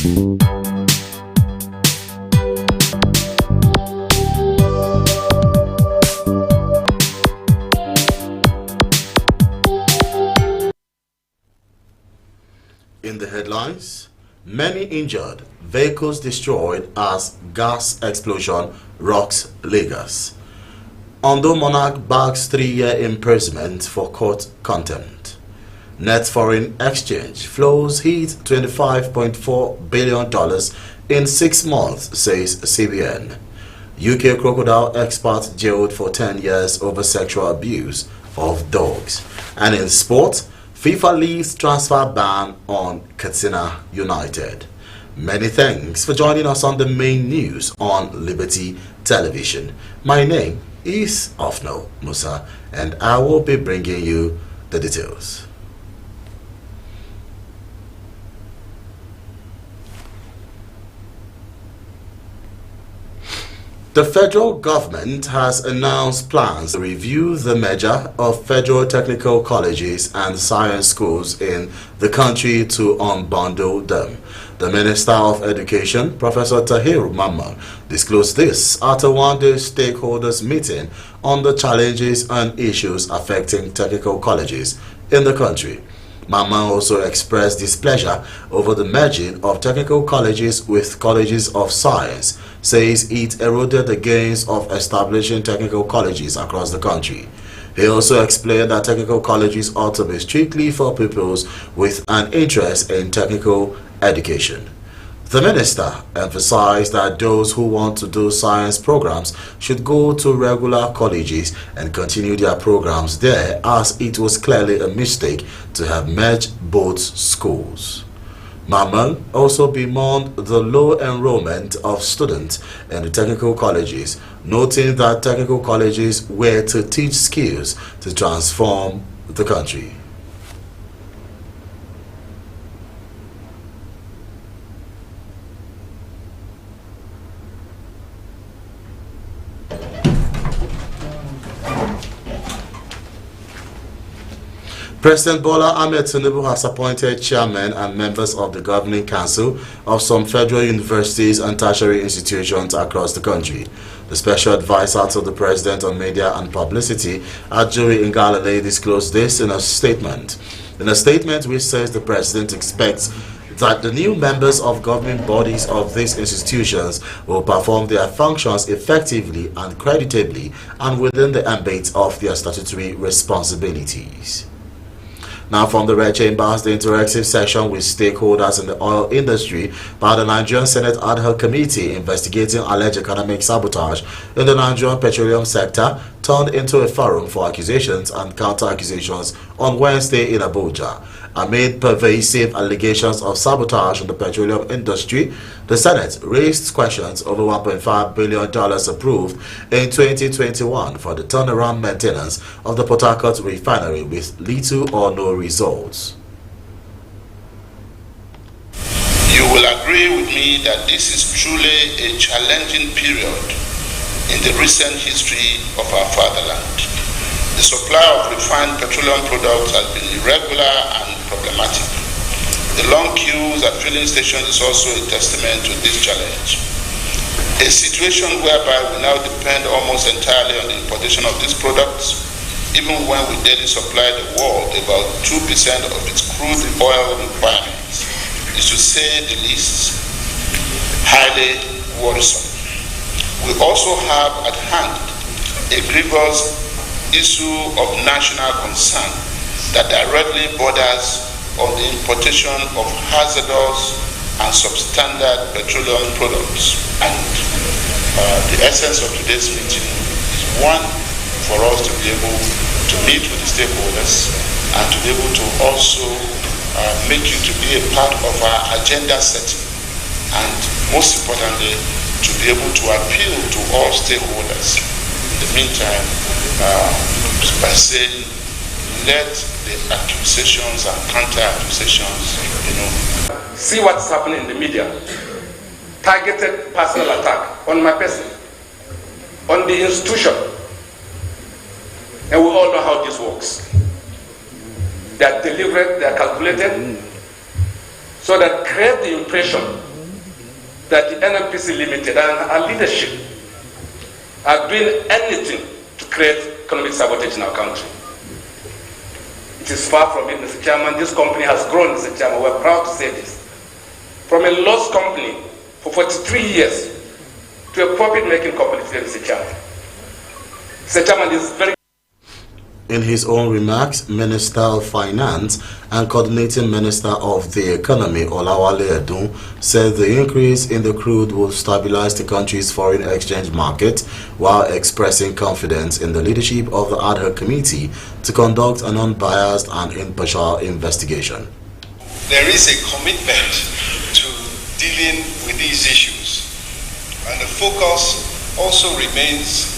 In the headlines, many injured, vehicles destroyed as gas explosion rocks Lagos. Ondo Monarch bags 3-year imprisonment for court contempt. Net foreign exchange flows hit $25.4 billion in 6 months, says CBN. UK crocodile expert jailed for 10 years over sexual abuse of dogs. And in sport, FIFA leaves transfer ban on Katsina United. Many thanks for joining us on the main news on Liberty Television. My name is Afnal Musa and I will be bringing you the details. The federal government has announced plans to review the merger of federal technical colleges and science schools in the country to unbundle them. The Minister of Education, Professor Tahir Mamman, disclosed this at a one-day stakeholders meeting on the challenges and issues affecting technical colleges in the country. Mamman also expressed displeasure over the merging of technical colleges with colleges of science, says it eroded the gains of establishing technical colleges across the country. He also explained that technical colleges ought to be strictly for pupils with an interest in technical education. The minister emphasized that those who want to do science programs should go to regular colleges and continue their programs there, as it was clearly a mistake to have merged both schools. Mamman also bemoaned the low enrollment of students in the technical colleges, noting that technical colleges were to teach skills to transform the country. President Bola Ahmed Tinubu has appointed chairmen and members of the governing council of some federal universities and tertiary institutions across the country. The special advisor to the president on media and publicity, Ajoyi Ngalale, disclosed this in a statement. In a statement which says the president expects that the new members of governing bodies of these institutions will perform their functions effectively and creditably and within the ambit of their statutory responsibilities. Now from the Red Chambers, the interactive session with stakeholders in the oil industry by the Nigerian Senate Ad Hoc Committee investigating alleged economic sabotage in the Nigerian petroleum sector turned into a forum for accusations and counter-accusations on Wednesday in Abuja. Amid pervasive allegations of sabotage in the petroleum industry, the Senate raised questions over $1.5 billion approved in 2021 for the turnaround maintenance of the Port Harcourt refinery with little or no results. You will agree with me that this is truly a challenging period in the recent history of our fatherland. The supply of refined petroleum products has been irregular and problematic. The long queues at filling stations is also a testament to this challenge. A situation whereby we now depend almost entirely on the importation of these products, even when we daily supply the world about 2% of its crude oil requirements, is to say the least highly worrisome. We also have at hand a grievous issue of national concern that directly borders on the importation of hazardous and substandard petroleum products. And the essence of today's meeting is one, for us to be able to meet with the stakeholders and to be able to also make you to be a part of our agenda setting, and most importantly, to be able to appeal to all stakeholders. In the meantime, by saying, let the accusations and counter-accusations, See what's happening in the media. Targeted personal attack on my person, on the institution. And we all know how this works. They are deliberate, they are calculated, so that create the impression that the NNPC Limited and our leadership are doing anything to create economic sabotage in our country. It is far from it, Mr. Chairman. This company has grown, Mr. Chairman. We're proud to say this. From a loss company for 43 years to a profit-making company today, Mr. Chairman. Mr. Chairman, this is very... In his own remarks, Minister of Finance and Coordinating Minister of the Economy, Olawale Edun, said the increase in the crude will stabilize the country's foreign exchange market while expressing confidence in the leadership of the ad hoc committee to conduct an unbiased and impartial investigation. There is a commitment to dealing with these issues, and the focus also remains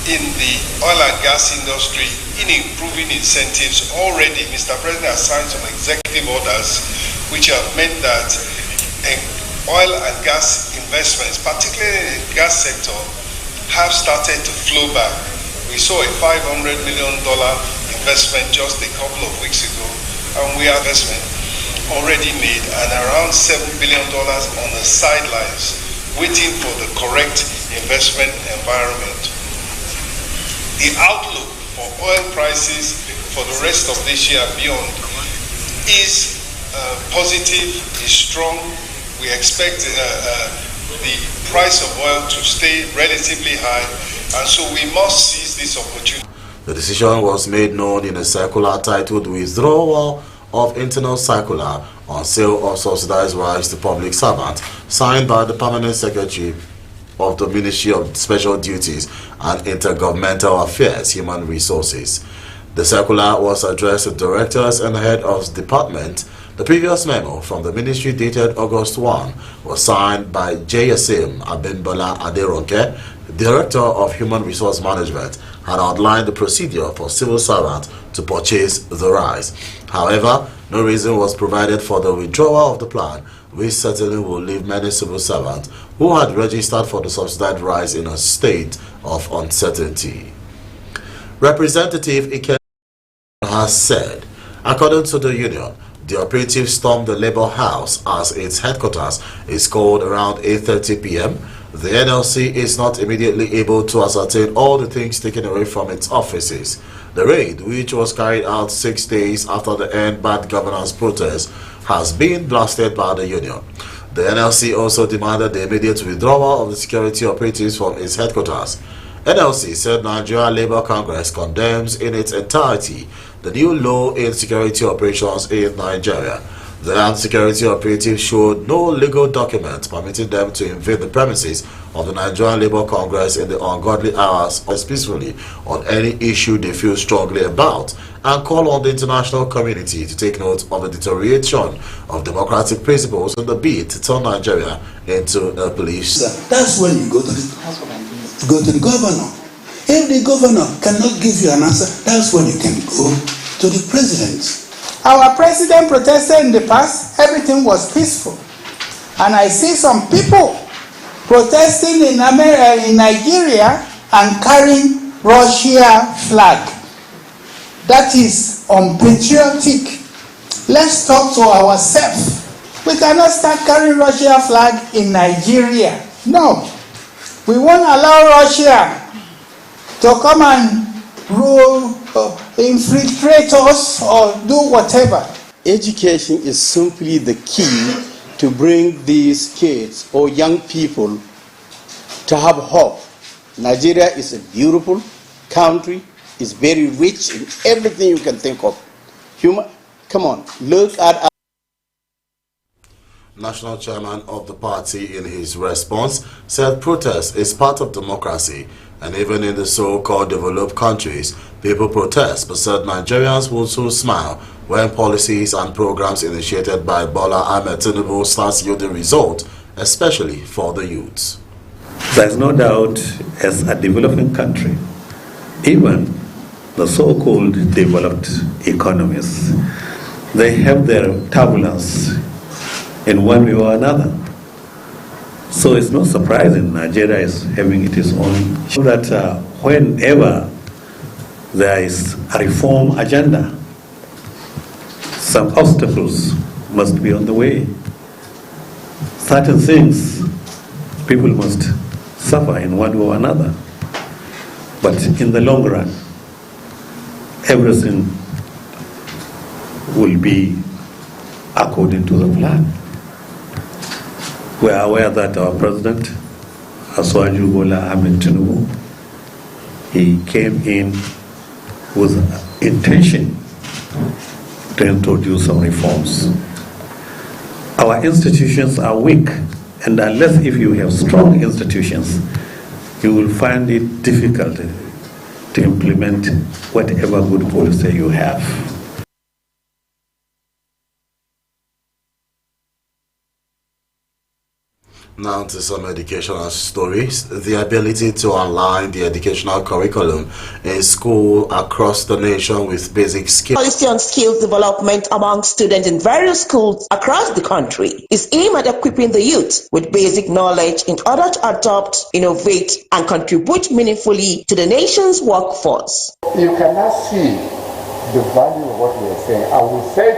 in the oil and gas industry in improving incentives. Already, Mr. President has signed some executive orders which have meant that oil and gas investments, particularly in the gas sector, have started to flow back. We saw a $500 million investment just a couple of weeks ago, and we have investment already made and around $7 billion on the sidelines waiting for the correct investment environment. The outlook for oil prices for the rest of this year and beyond is positive, is strong. We expect the price of oil to stay relatively high, and so we must seize this opportunity. The decision was made known in a circular titled Withdrawal of Internal Circular on Sale of Subsidized Rice to Public Servant, signed by the Permanent Secretary of the Ministry of Special Duties and Intergovernmental Affairs, Human Resources. The circular was addressed to directors and head of department. The previous memo from the ministry dated August 1 was signed by JSM Abimbola Aderonke, Director of Human Resource Management, had outlined the procedure for civil servants to purchase the rice. However, no reason was provided for the withdrawal of the plan, which certainly will leave many civil servants who had registered for the subsidized rice in a state of uncertainty. Representative Ike has said, according to the union, the operative stormed the Labour House as its headquarters is called around 8:30 p.m. The NLC is not immediately able to ascertain all the things taken away from its offices. The raid, which was carried out 6 days after the End Bad Governance protest, has been blasted by the union. The NLC also demanded the immediate withdrawal of the security operatives from its headquarters. NLC said Nigeria Labour Congress condemns in its entirety the new law in security operations in Nigeria. The armed security operatives showed no legal document permitting them to invade the premises of the Nigerian Labour Congress in the ungodly hours peacefully on any issue they feel strongly about, and call on the international community to take note of the deterioration of democratic principles in the bid to turn Nigeria into a police. That's when you go to the governor. If the governor cannot give you an answer, that's when you can go to the president. Our president protested in the past, everything was peaceful. And I see some people protesting in Nigeria and carrying Russia flag. That is unpatriotic. Let's talk to ourselves. We cannot start carrying Russia flag in Nigeria. No. We won't allow Russia to come and rule, infiltrate us or do whatever. Education is simply the key to bring these kids or young people to have hope. Nigeria is a beautiful country, it's very rich in everything you can think of. Come on, look at... National chairman of the party, in his response, said protest is part of democracy, and even in the so-called developed countries, people protest, but said Nigerians will soon smile when policies and programs initiated by Bola Ahmed Tinubu start yielding results, especially for the youths. There is no doubt, as a developing country, even the so-called developed economies, they have their turbulence in one way or another. So it's not surprising Nigeria is having its own. So that whenever there is a reform agenda, some obstacles must be on the way. certain things people must suffer in one way or another. But in the long run, everything will be according to the plan. We are aware that our president, Asuwaju Bola Ahmed Tinubu, he came in with intention to introduce some reforms. Our institutions are weak, and unless if you have strong institutions, you will find it difficult to implement whatever good policy you have. Now to some educational stories. The ability to align the educational curriculum in school across the nation with basic skills. Policy on skills development among students in various schools across the country is aimed at equipping the youth with basic knowledge in order to adopt, innovate, and contribute meaningfully to the nation's workforce. You cannot see the value of what we are saying. I will say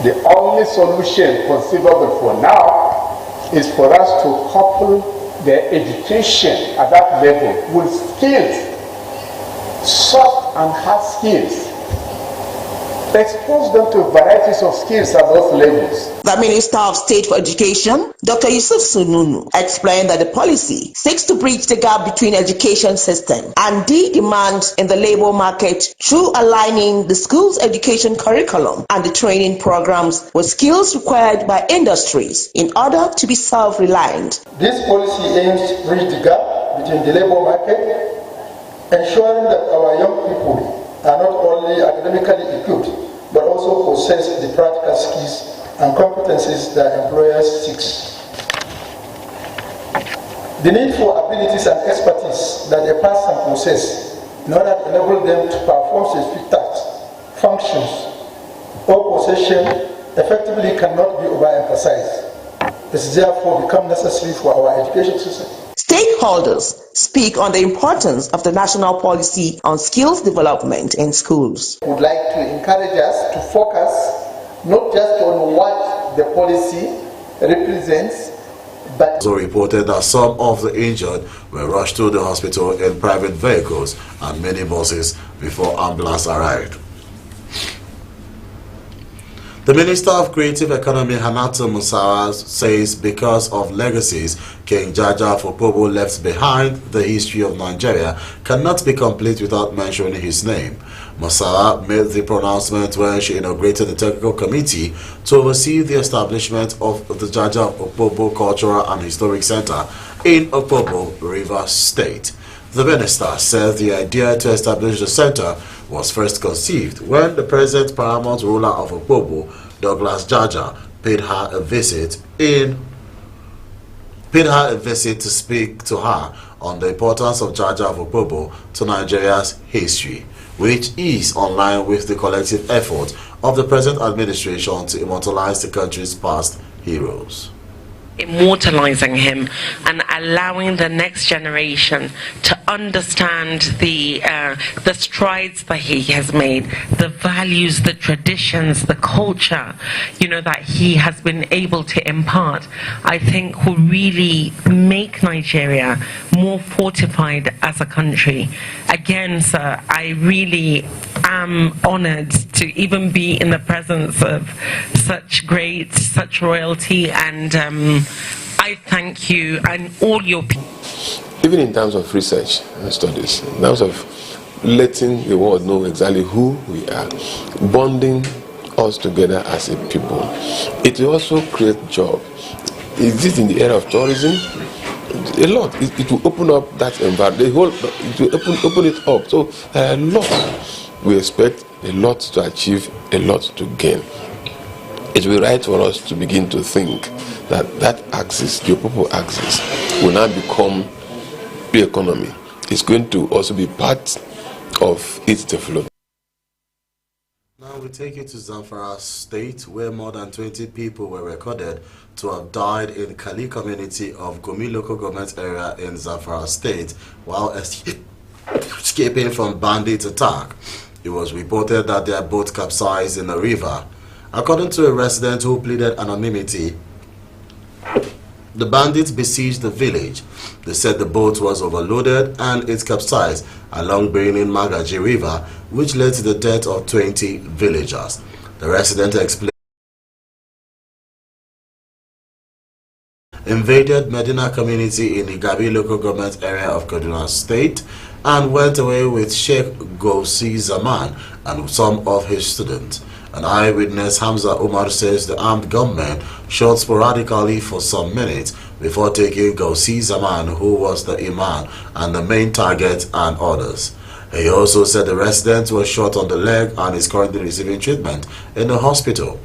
the only solution conceivable for now is for us to couple their education at that level with skills, soft and hard skills. Expose them to varieties of skills at those levels. The Minister of State for Education, Dr. Yusuf Sununu, explained that the policy seeks to bridge the gap between education system and the demands in the labor market through aligning the school's education curriculum and the training programs with skills required by industries in order to be self-reliant. This policy aims to bridge the gap between the labor market, ensuring that our young people are not only academically equipped, but also possess the practical skills and competencies that employers seek. The need for abilities and expertise that a person possesses in order to enable them to perform specific tasks, functions, or possession effectively cannot be overemphasized. It has therefore become necessary for our education system. Stakeholders speak on the importance of the national policy on skills development in schools. We would like to encourage us to focus not just on what the policy represents, but also reported that some of the injured were rushed to the hospital in private vehicles and minibuses before ambulance arrived. The Minister of Creative Economy, Hannatu Musawa, says because of legacies King Jaja Opobo left behind, the history of Nigeria cannot be complete without mentioning his name. Musawa made the pronouncement when she inaugurated the technical committee to oversee the establishment of the Jaja Opobo Cultural and Historic Center in Opobo, Rivers State. The minister said the idea to establish the center was first conceived when the present paramount ruler of Opobo, Douglas Jaja, paid her a visit to speak to her on the importance of Jaja of Opobo to Nigeria's history, which is in line with the collective effort of the present administration to immortalize the country's past heroes. Immortalizing him and allowing the next generation to understand the strides that he has made, the values, the traditions, the culture, that he has been able to impart, I think will really make Nigeria more fortified as a country. Again, sir, I really am honored to even be in the presence of such royalty, and I thank you and all your people. Even in terms of research and studies, in terms of letting the world know exactly who we are, bonding us together as a people, it will also create jobs. Is this in the area of tourism? A lot. It will open up that environment. It will open it up. So there are a lot. We expect a lot to achieve, a lot to gain. It will be right for us to begin to think that axis, the Opobo axis, will now become the economy. It's going to also be part of its development. Now we take you to Zamfara State, where more than 20 people were recorded to have died in Kali community of Gumi local government area in Zamfara State while escaping from bandit attack. It was reported that their boat capsized in a river. According to a resident who pleaded anonymity, The bandits besieged the village. They said the boat was overloaded and it capsized along Benin Magaji River, which led to the death of 20 villagers. The resident explained invaded Medina community in the Gabi local government area of Kaduna State and went away with Sheikh Gausi Zaman and some of his students. An eyewitness, Hamza Umar, says the armed gunmen shot sporadically for some minutes before taking Gausi Zaman, who was the imam and the main target, and others. He also said the resident was shot on the leg and is currently receiving treatment in the hospital.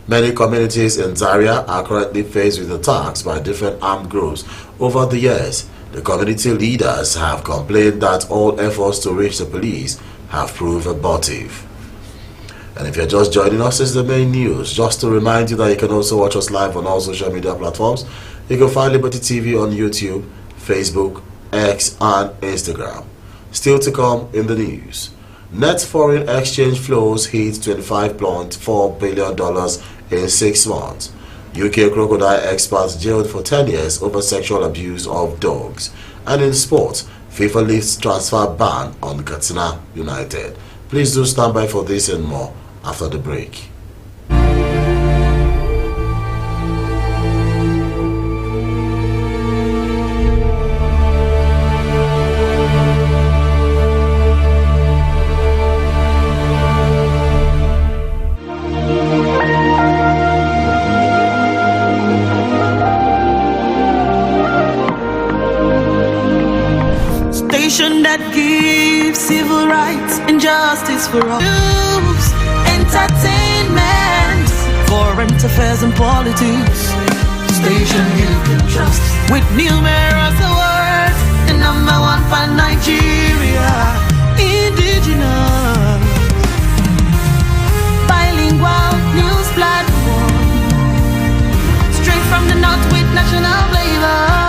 Many communities in Zaria are currently faced with attacks by different armed groups over the years. The community leaders have complained that all efforts to reach the police have proved abortive. And if you're just joining us, this is the main news. Just to remind you that you can also watch us live on all social media platforms. You can find Liberty TV on YouTube, Facebook, X, and Instagram. Still to come in the news. Net foreign exchange flows hit $25.4 billion in 6 months. UK crocodile experts jailed for 10 years over sexual abuse of dogs. And in sports, FIFA lifts transfer ban on Katsina United. Please do stand by for this and more after the break. Station that gives civil rights and justice for all. News, entertainment, foreign affairs and politics. Station you can trust with numerous awards. The #1 for Nigeria, indigenous, bilingual news platform, straight from the north with national flavor.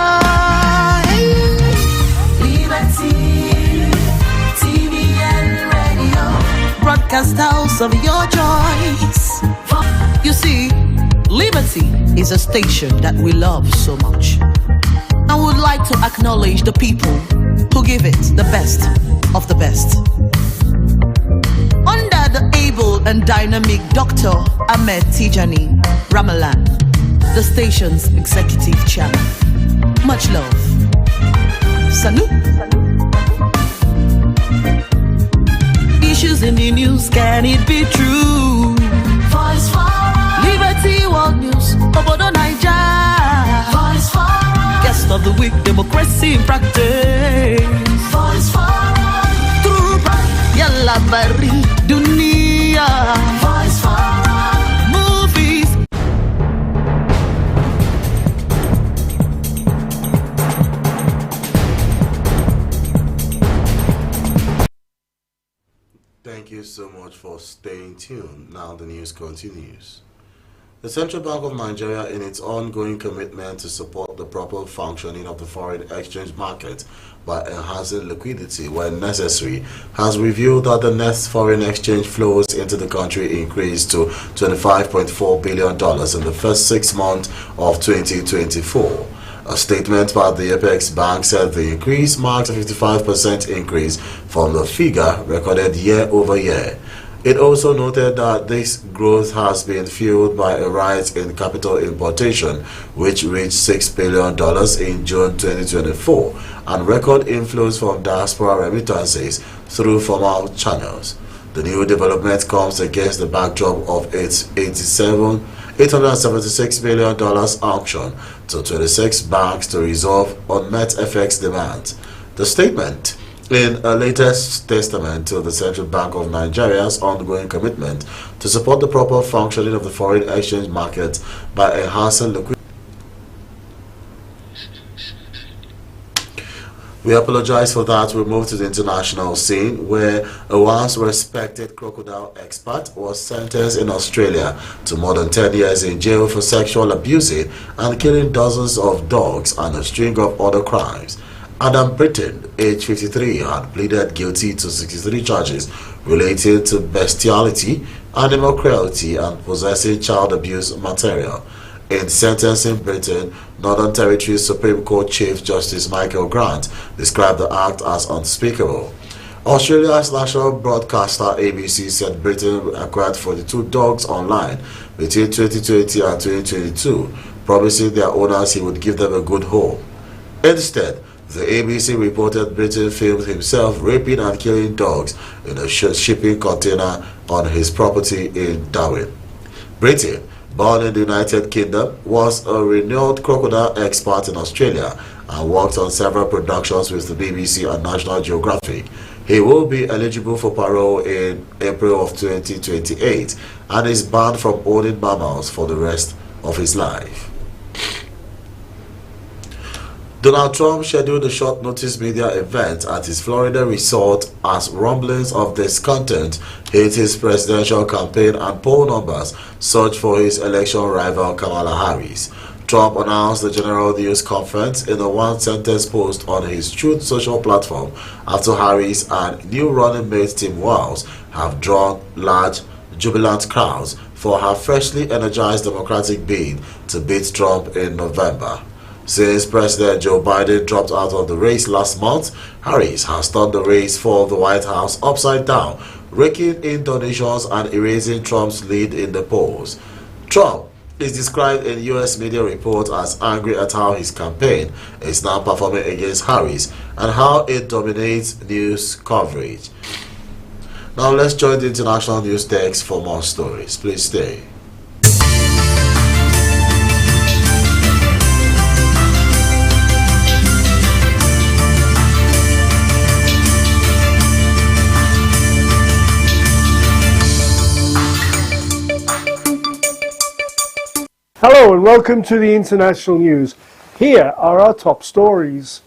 Broadcast house of your choice. You see, Liberty is a station that we love so much, and would like to acknowledge the people who give it the best of the best. Under the able and dynamic Dr. Ahmed Tijani Ramalan, the station's executive chairman. Much love. Salute. Issues in the news, can it be true? Voice for all. Liberty World News, Obodo Naija. Voice for all. Guest of the week, democracy in practice. Voice for all. True, Yalla Bari Dunia. Voice for all. Movies. Thank you so much for staying tuned. Now the news continues. The Central Bank of Nigeria, in its ongoing commitment to support the proper functioning of the foreign exchange market by enhancing liquidity when necessary, has revealed that the net foreign exchange flows into the country increased to $25.4 billion in the first 6 months of 2024. A statement by the Apex Bank said the increase marks a 55% increase from the figure recorded year over year. It also noted that this growth has been fueled by a rise in capital importation, which reached $6 billion in June 2024, and record inflows from diaspora remittances through formal channels. The new development comes against the backdrop of its $876 billion auction to 26 banks to resolve unmet FX demands. The statement, in a latest testament to the Central Bank of Nigeria's ongoing commitment to support the proper functioning of the foreign exchange market by enhancing liquidity. We apologize for that. We move to the international scene, where a once respected crocodile expert was sentenced in Australia to more than 10 years in jail for sexual abusing and killing dozens of dogs and a string of other crimes. Adam Britton, age 53, had pleaded guilty to 63 charges relating to bestiality, animal cruelty, and possessing child abuse material. In sentencing Britain, Northern Territory Supreme Court Chief Justice Michael Grant described the act as unspeakable. Australia's national broadcaster ABC said Britain acquired 42 dogs online between 2020 and 2022, promising their owners he would give them a good home. Instead, the ABC reported Britain filmed himself raping and killing dogs in a shipping container on his property in Darwin. Britain, born in the United Kingdom, was a renowned crocodile expert in Australia and worked on several productions with the BBC and National Geographic. He will be eligible for parole in April of 2028 and is banned from owning mammals for the rest of his life. Donald Trump scheduled a short-notice media event at his Florida resort as rumblings of discontent hit his presidential campaign and poll numbers surged for his election rival Kamala Harris. Trump announced the General News Conference in a one-sentence post on his Truth Social platform after Harris and new running mate Tim Walz have drawn large, jubilant crowds for her freshly energized Democratic bid to beat Trump in November. Since President Joe Biden dropped out of the race last month, Harris has turned the race for the White House upside down, raking in donations and erasing Trump's lead in the polls. Trump is described in U.S. media reports as angry at how his campaign is now performing against Harris and how it dominates news coverage. Now let's join the international news desk for more stories. Please stay. Hello and welcome to the international news. Here are our top stories.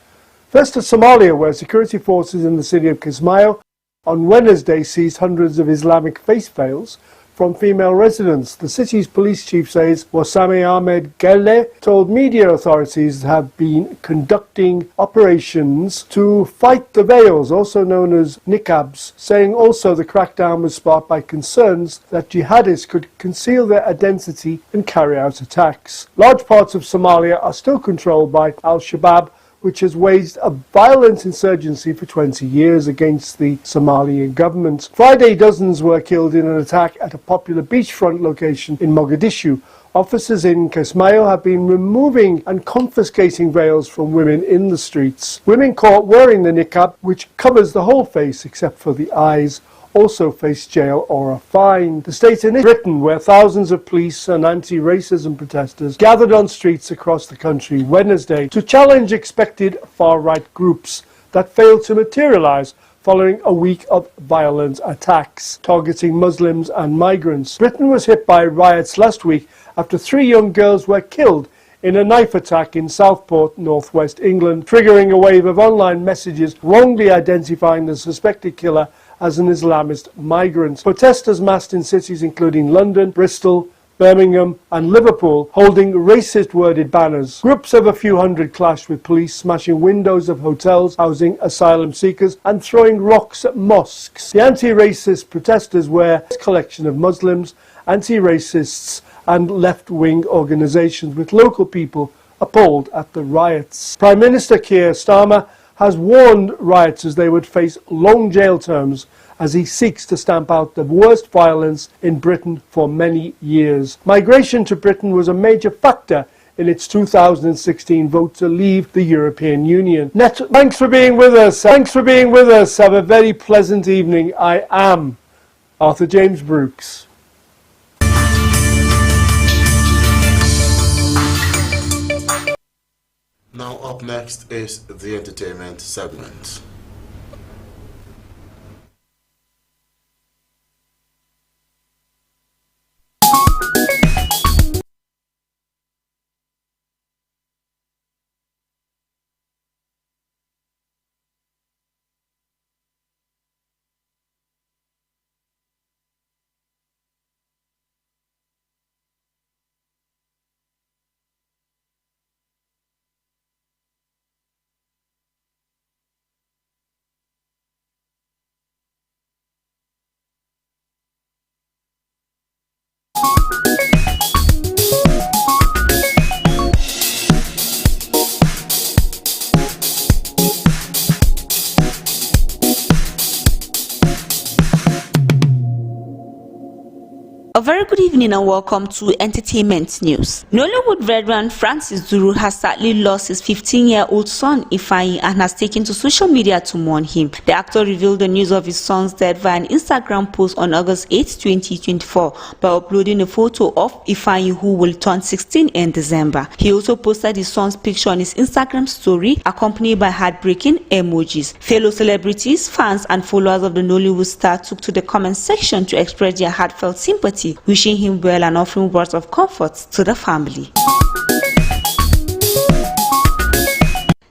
First to Somalia, where security forces in the city of Kismayo on Wednesday seized hundreds of Islamic face veils from female residents. The city's police chief says Wasame Ahmed Gelle told media authorities have been conducting operations to fight the veils, also known as niqabs, saying also the crackdown was sparked by concerns that jihadists could conceal their identity and carry out attacks. Large parts of Somalia are still controlled by Al-Shabaab, which has waged a violent insurgency for 20 years against the Somalian government. Friday, dozens were killed in an attack at a popular beachfront location in Mogadishu. Officers in Kismayo have been removing and confiscating veils from women in the streets. Women caught wearing the niqab, which covers the whole face except for the eyes, also face jail or a fine. The state in Britain, where thousands of police and anti-racism protesters gathered on streets across the country Wednesday to challenge expected far-right groups that failed to materialize following a week of violent attacks targeting Muslims and migrants. Britain was hit by riots last week after 3 young girls were killed in a knife attack in Southport, northwest England, triggering a wave of online messages wrongly identifying the suspected killer as an Islamist migrant. Protesters massed in cities including London, Bristol, Birmingham and Liverpool, holding racist-worded banners. Groups of a few hundred clashed with police, smashing windows of hotels housing asylum seekers and throwing rocks at mosques. The anti-racist protesters were a collection of Muslims, anti-racists and left-wing organisations, with local people appalled at the riots. Prime Minister Keir Starmer has warned rioters they would face long jail terms as he seeks to stamp out the worst violence in Britain for many years. Migration to Britain was a major factor in its 2016 vote to leave the European Union. Thanks for being with us. Have a very pleasant evening. I am Arthur James Brooks. Now up next is the entertainment segment. good evening and welcome to Entertainment News. Nollywood veteran Francis Duru has sadly lost his 15-year-old son Ifeanyi and has taken to social media to mourn him. The actor revealed the news of his son's death via an Instagram post on August 8, 2024 by uploading a photo of Ifeanyi, who will turn 16 in December. He also posted his son's picture on his Instagram story accompanied by heartbreaking emojis. Fellow celebrities, fans and followers of the Nollywood star took to the comment section to express their heartfelt sympathy, wishing him well and offering words of comfort to the family.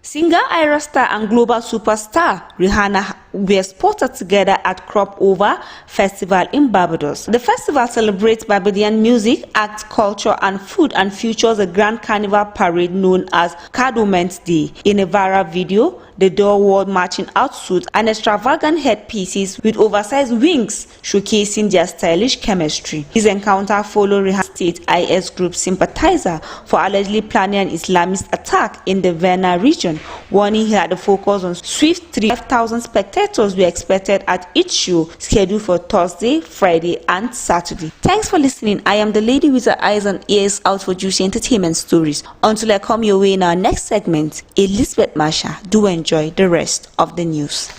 Singer Ira Star and global superstar Rihanna were spotted together at Crop Over Festival in Barbados. The festival celebrates Barbadian music, art, culture and food and features a grand carnival parade known as Cadoments Day. In a viral video, the duo wore matching outsuits and extravagant headpieces with oversized wings, showcasing their stylish chemistry. His encounter followed Rihanna's State IS group sympathizer for allegedly planning an Islamist attack in the Varna region, warning he had to focus on swift 5,000 spectators were expected at each show scheduled for Thursday, Friday and Saturday. Thanks for listening. I am the lady with her eyes and ears out for juicy entertainment stories. Until I come your way in our next segment, Elizabeth Masha. Do enjoy the rest of the news.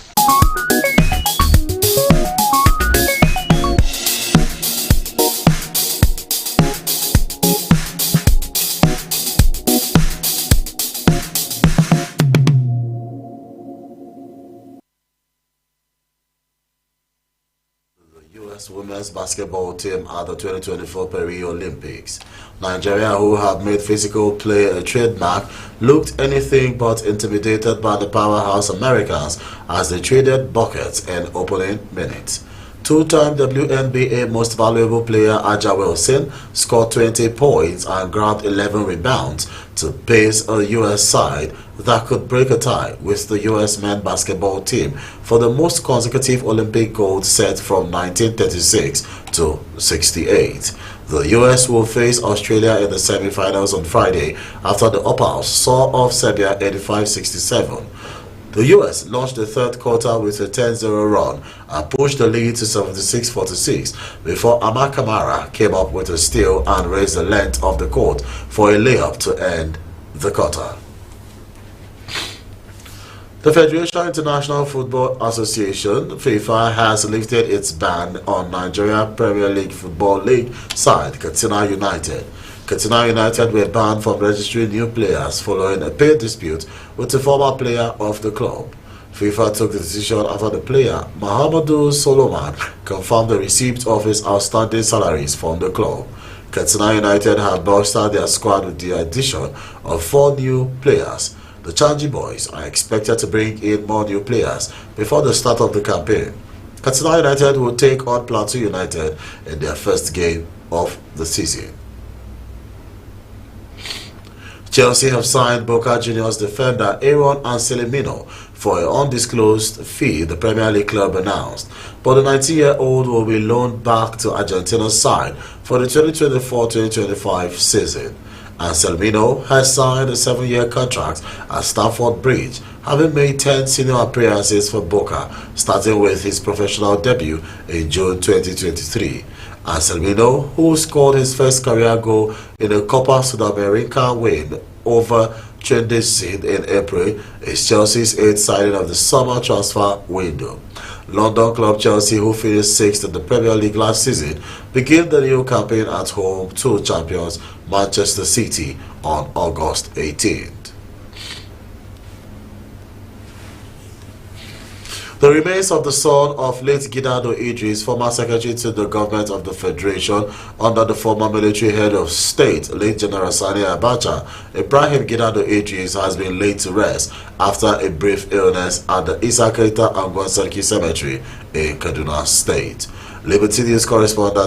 U.S. women's basketball team at the 2024 Paris Olympics. Nigeria, who have made physical play a trademark, looked anything but intimidated by the powerhouse Americans as they traded buckets in opening minutes. Two-time WNBA Most Valuable Player Aja Wilson scored 20 points and grabbed 11 rebounds to pace a U.S. side that could break a tie with the U.S. men's basketball team for the most consecutive Olympic gold set from 1936 to 68. The U.S. will face Australia in the semi-finals on Friday after the Opals saw off Serbia 85-67. The U.S. launched the third quarter with a 10-0 run and pushed the lead to 76-46 before Amar Kamara came up with a steal and raised the length of the court for a layup to end the quarter. The Federation International Football Association, FIFA, has lifted its ban on Nigeria Premier League Football League side Katsina United. Katsina United were banned from registering new players following a pay dispute with a former player of the club. FIFA took the decision after the player, Mahamadou Solomon, confirmed the receipt of his outstanding salaries from the club. Katsina United have bolstered their squad with the addition of 4 new players. The Changi boys are expected to bring in more new players before the start of the campaign. Katsina United will take on Plateau United in their first game of the season. Chelsea have signed Boca Juniors defender Aaron Anselmino for an undisclosed fee, the Premier League club announced. But the 19-year-old will be loaned back to Argentina's side for the 2024-2025 season. Anselmino has signed a 7-year contract at Stamford Bridge, having made 10 senior appearances for Boca, starting with his professional debut in June 2023. Anselmino, who scored his first career goal in a Copa Sudamericana win over Trendesin in April, is Chelsea's 8th signing of the summer transfer window. London club Chelsea, who finished 6th in the Premier League last season, begin the new campaign at home to champions Manchester City on August 18th. The remains of the son of late Gidado Idris, former secretary to the government of the Federation under the former military head of state, late General Sani Abacha, Ibrahim Gidado Idris, has been laid to rest after a brief illness at the Isa Keita Angwan Sarki Cemetery in Kaduna State. Liberty News correspondent